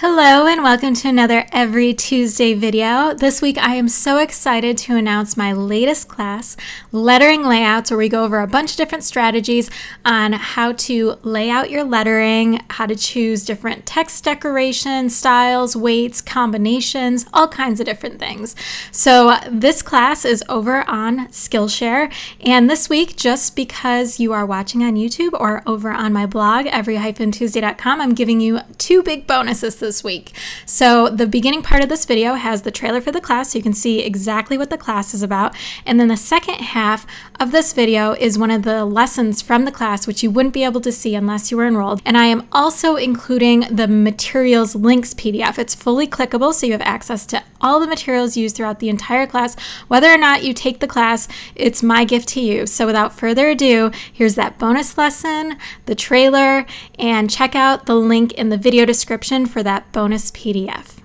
Hello and welcome to another Every Tuesday video. This week I am so excited to announce my latest class, Lettering Layouts, where we go over a bunch of different strategies on how to lay out your lettering, how to choose different text decoration styles, weights, combinations, all kinds of different things. So this class is over on Skillshare, and this week, just because you are watching on YouTube or over on my blog, every-tuesday.com, I'm giving you two big bonuses this week. So the beginning part of this video has the trailer for the class, so you can see exactly what the class is about. And then the second half of this video is one of the lessons from the class, which you wouldn't be able to see unless you were enrolled. And I am also including the materials links PDF. It's fully clickable, so you have access to all the materials used throughout the entire class. Whether or not you take the class, it's my gift to you. So without further ado, here's that bonus lesson, the trailer, and check out the link in the video description for that bonus PDF.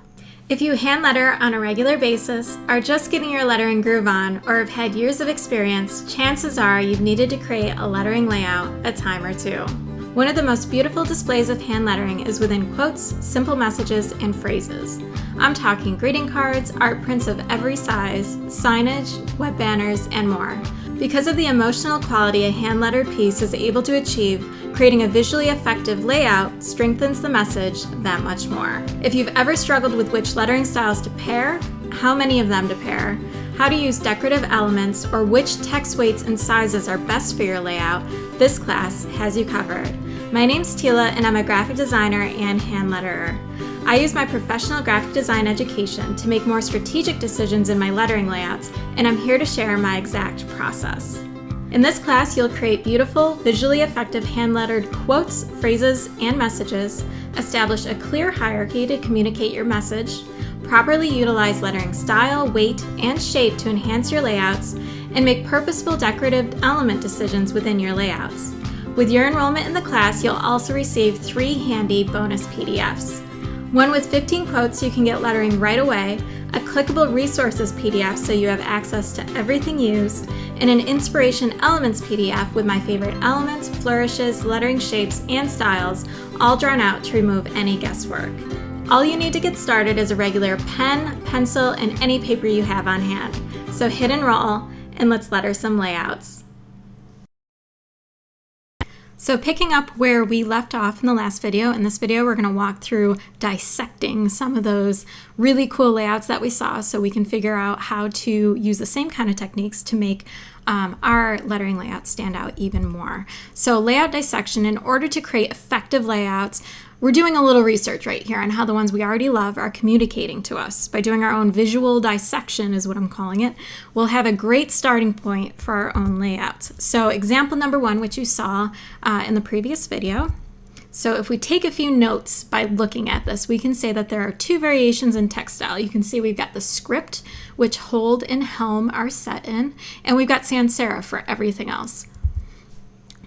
If you hand letter on a regular basis, are just getting your lettering groove on, or have had years of experience, chances are you've needed to create a lettering layout a time or two. One of the most beautiful displays of hand lettering is within quotes, simple messages, and phrases. I'm talking greeting cards, art prints of every size, signage, web banners, and more. Because of the emotional quality a hand-lettered piece is able to achieve, creating a visually effective layout strengthens the message that much more. If you've ever struggled with which lettering styles to pair, how many of them to pair, how to use decorative elements, or which text weights and sizes are best for your layout, this class has you covered. My name's Tila, and I'm a graphic designer and hand letterer. I use my professional graphic design education to make more strategic decisions in my lettering layouts, and I'm here to share my exact process. In this class, you'll create beautiful, visually effective hand-lettered quotes, phrases, and messages, establish a clear hierarchy to communicate your message, properly utilize lettering style, weight, and shape to enhance your layouts, and make purposeful decorative element decisions within your layouts. With your enrollment in the class, you'll also receive 3 handy bonus PDFs. One with 15 quotes so you can get lettering right away, a clickable resources PDF so you have access to everything used, and an inspiration elements PDF with my favorite elements, flourishes, lettering shapes, and styles, all drawn out to remove any guesswork. All you need to get started is a regular pen, pencil, and any paper you have on hand. So hit enroll, and let's letter some layouts. So picking up where we left off in the last video, in this video we're going to walk through dissecting some of those really cool layouts that we saw so we can figure out how to use the same kind of techniques to make our lettering layouts stand out even more. So layout dissection, in order to create effective layouts, we're doing a little research right here on how the ones we already love are communicating to us. By doing our own visual dissection is what I'm calling it, we'll have a great starting point for our own layouts. So example number 1, which you saw in the previous video. So if we take a few notes by looking at this, we can say that there are 2 variations in text style. You can see we've got the script, which hold and helm are set in, and we've got sans serif for everything else.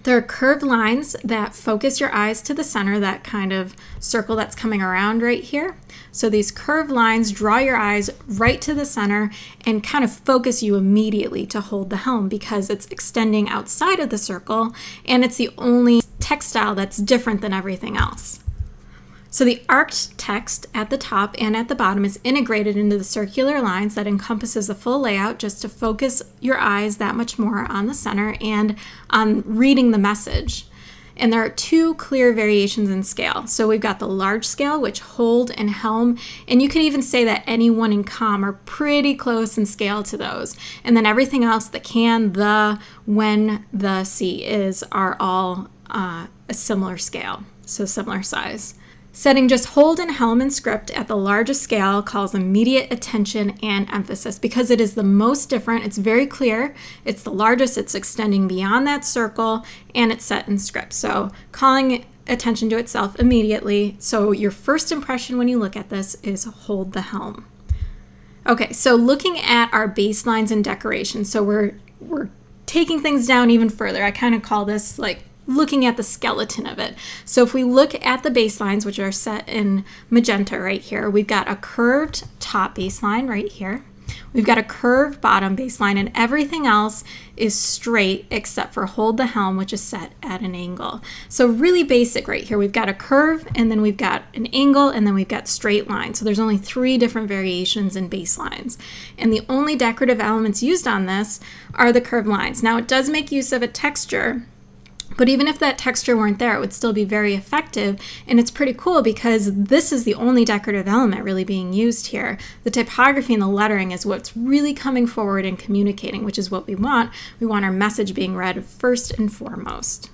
There are curved lines that focus your eyes to the center, that kind of circle that's coming around right here. So these curved lines draw your eyes right to the center and kind of focus you immediately to hold the helm because it's extending outside of the circle and it's the only text style that's different than everything else. So the arced text at the top and at the bottom is integrated into the circular lines that encompasses the full layout just to focus your eyes that much more on the center and on reading the message. And there are 2 clear variations in scale. So we've got the large scale, which hold and helm, and you could even say that any one and com are pretty close in scale to those. And then everything else, the can, the, when, the, see, is, are all a similar scale, so similar size. Setting just hold and helm and script at the largest scale calls immediate attention and emphasis because it is the most different. It's very clear. It's the largest. It's extending beyond that circle, and it's set in script. So calling attention to itself immediately. So your first impression when you look at this is hold the helm. Okay, so looking at our baselines and decorations. So we're taking things down even further. I kind of call this like looking at the skeleton of it. So if we look at the baselines, which are set in magenta right here, we've got a curved top baseline right here. We've got a curved bottom baseline, and everything else is straight except for hold the helm, which is set at an angle. So really basic right here. We've got a curve, and then we've got an angle, and then we've got straight lines. So there's only 3 different variations in baselines. And the only decorative elements used on this are the curved lines. Now it does make use of a texture, but even if that texture weren't there, it would still be very effective. And it's pretty cool because this is the only decorative element really being used here. The typography and the lettering is what's really coming forward and communicating, which is what we want. We want our message being read first and foremost.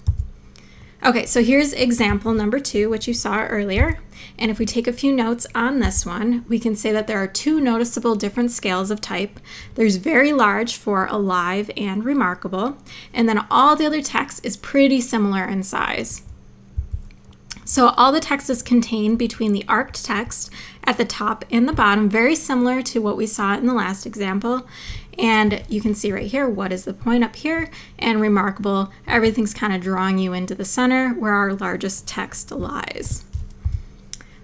Okay, so here's example number 2, which you saw earlier. And if we take a few notes on this one, we can say that there are 2 noticeable different scales of type. There's very large for alive and remarkable, and then all the other text is pretty similar in size. So all the text is contained between the arced text at the top and the bottom, very similar to what we saw in the last example. And you can see right here, what is the point up here? And remarkable, everything's kind of drawing you into the center where our largest text lies.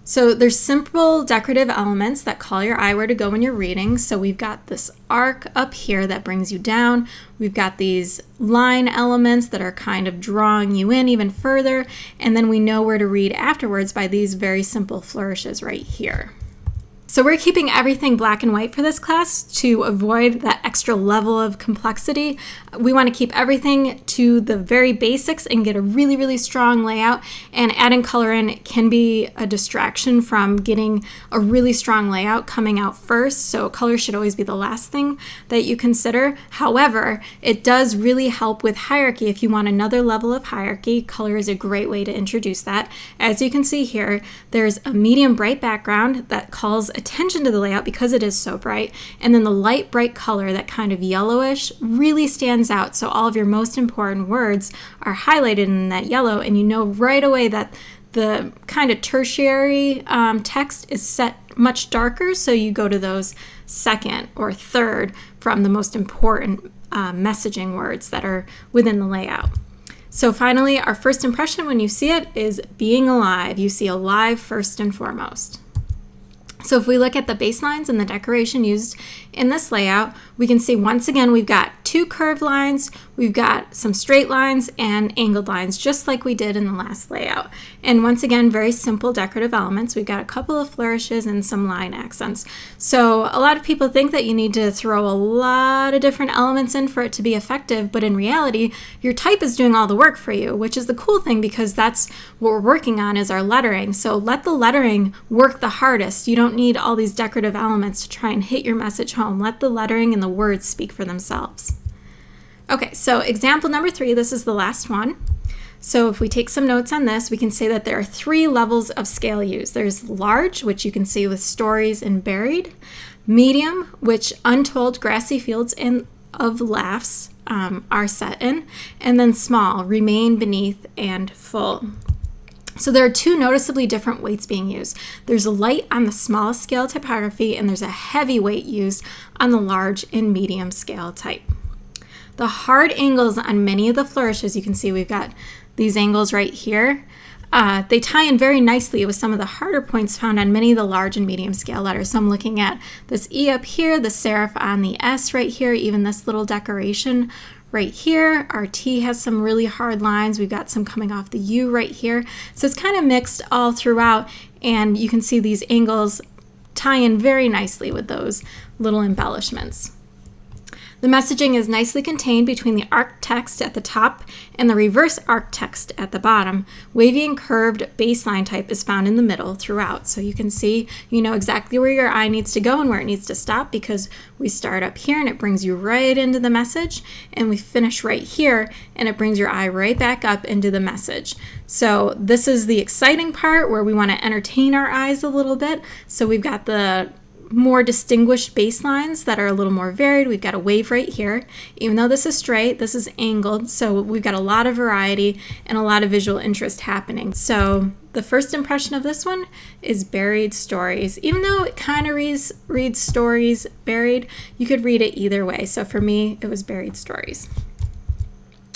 So there's simple decorative elements that call your eye where to go when you're reading. So we've got this arc up here that brings you down. We've got these line elements that are kind of drawing you in even further. And then we know where to read afterwards by these very simple flourishes right here. So we're keeping everything black and white for this class to avoid that extra level of complexity. We want to keep everything to the very basics and get a really, really strong layout. And adding color in can be a distraction from getting a really strong layout coming out first. So color should always be the last thing that you consider. However, it does really help with hierarchy. If you want another level of hierarchy, color is a great way to introduce that. As you can see here, there's a medium bright background that calls attention to the layout because it is so bright, and then the light bright color, that kind of yellowish, really stands out. So all of your most important words are highlighted in that yellow, and you know right away that the kind of tertiary text is set much darker, so you go to those second or third from the most important messaging words that are within the layout. So finally, our first impression when you see it is being alive. You see alive first and foremost. So if we look at the baselines and the decoration used in this layout, we can see once again we've got 2 curved lines, we've got some straight lines and angled lines, just like we did in the last layout. And once again, very simple decorative elements. We've got a couple of flourishes and some line accents. So a lot of people think that you need to throw a lot of different elements in for it to be effective, but in reality, your type is doing all the work for you, which is the cool thing because that's what we're working on is our lettering. So let the lettering work the hardest. You don't need all these decorative elements to try and hit your message home. Let the lettering and the words speak for themselves. Okay, so example number 3, this is the last one. So if we take some notes on this, we can say that there are 3 levels of scale used. There's large, which you can see with stories and buried, medium, which untold grassy fields and of laughs are set in, and then small, remain beneath and full. So there are 2 noticeably different weights being used. There's a light on the smallest scale typography, and there's a heavy weight used on the large and medium scale type. The hard angles on many of the flourishes, you can see we've got these angles right here. They tie in very nicely with some of the harder points found on many of the large and medium scale letters. So I'm looking at this E up here, the serif on the S right here, even this little decoration right here. Our T has some really hard lines. We've got some coming off the U right here. So it's kind of mixed all throughout, and you can see these angles tie in very nicely with those little embellishments. The messaging is nicely contained between the arced text at the top and the reverse arced text at the bottom. Wavy and curved baseline type is found in the middle throughout. So you can see, you know exactly where your eye needs to go and where it needs to stop because we start up here and it brings you right into the message, and we finish right here and it brings your eye right back up into the message. So this is the exciting part where we want to entertain our eyes a little bit. So we've got the more distinguished baselines that are a little more varied. We've got a wave right here. Even though this is straight, this is angled, so we've got a lot of variety and a lot of visual interest happening. So the first impression of this one is buried stories. Even though it kind of reads stories buried, you could read it either way. So for me, it was buried stories.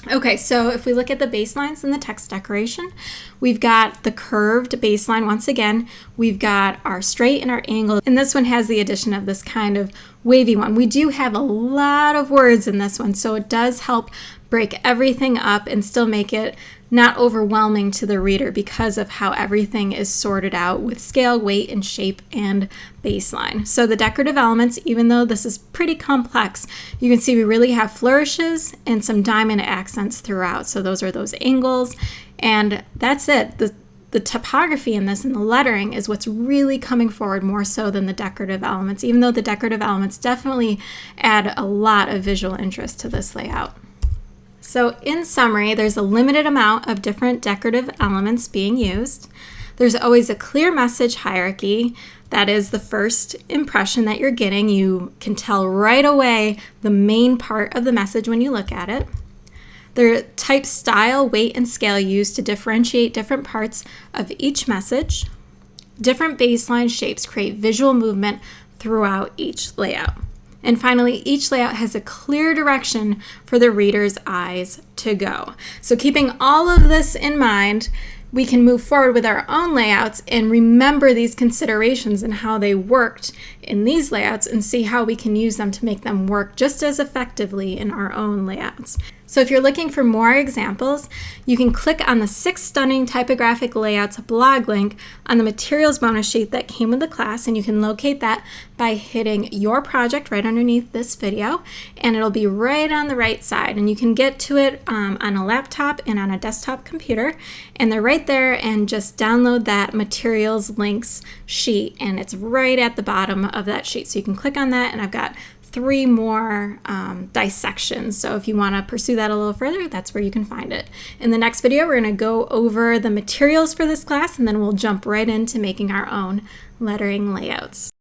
Okay, so if we look at the baselines in the text decoration, we've got the curved baseline once again. We've got our straight and our angle, and this one has the addition of this kind of wavy one. We do have a lot of words in this one, so it does help break everything up and still make it not overwhelming to the reader because of how everything is sorted out with scale, weight, and shape and baseline. So the decorative elements, even though this is pretty complex, you can see we really have flourishes and some diamond accents throughout. So those are those angles, and that's it. The typography in this and the lettering is what's really coming forward more so than the decorative elements, even though the decorative elements definitely add a lot of visual interest to this layout. So in summary, there's a limited amount of different decorative elements being used. There's always a clear message hierarchy. That is the first impression that you're getting. You can tell right away the main part of the message when you look at it. There are type, style, weight, and scale used to differentiate different parts of each message. Different baseline shapes create visual movement throughout each layout. And finally, each layout has a clear direction for the reader's eyes to go. So keeping all of this in mind, we can move forward with our own layouts and remember these considerations and how they worked in these layouts and see how we can use them to make them work just as effectively in our own layouts. So if you're looking for more examples, you can click on the 6 Stunning Typographic Layouts blog link on the materials bonus sheet that came with the class, and you can locate that by hitting your project right underneath this video, and it'll be right on the right side, and you can get to it on a laptop and on a desktop computer, and they're right there, and just download that materials links sheet, and it's right at the bottom of that sheet. So you can click on that, and I've got 3 more dissections. So if you want to pursue that a little further, that's where you can find it. In the next video, we're going to go over the materials for this class, and then we'll jump right into making our own lettering layouts.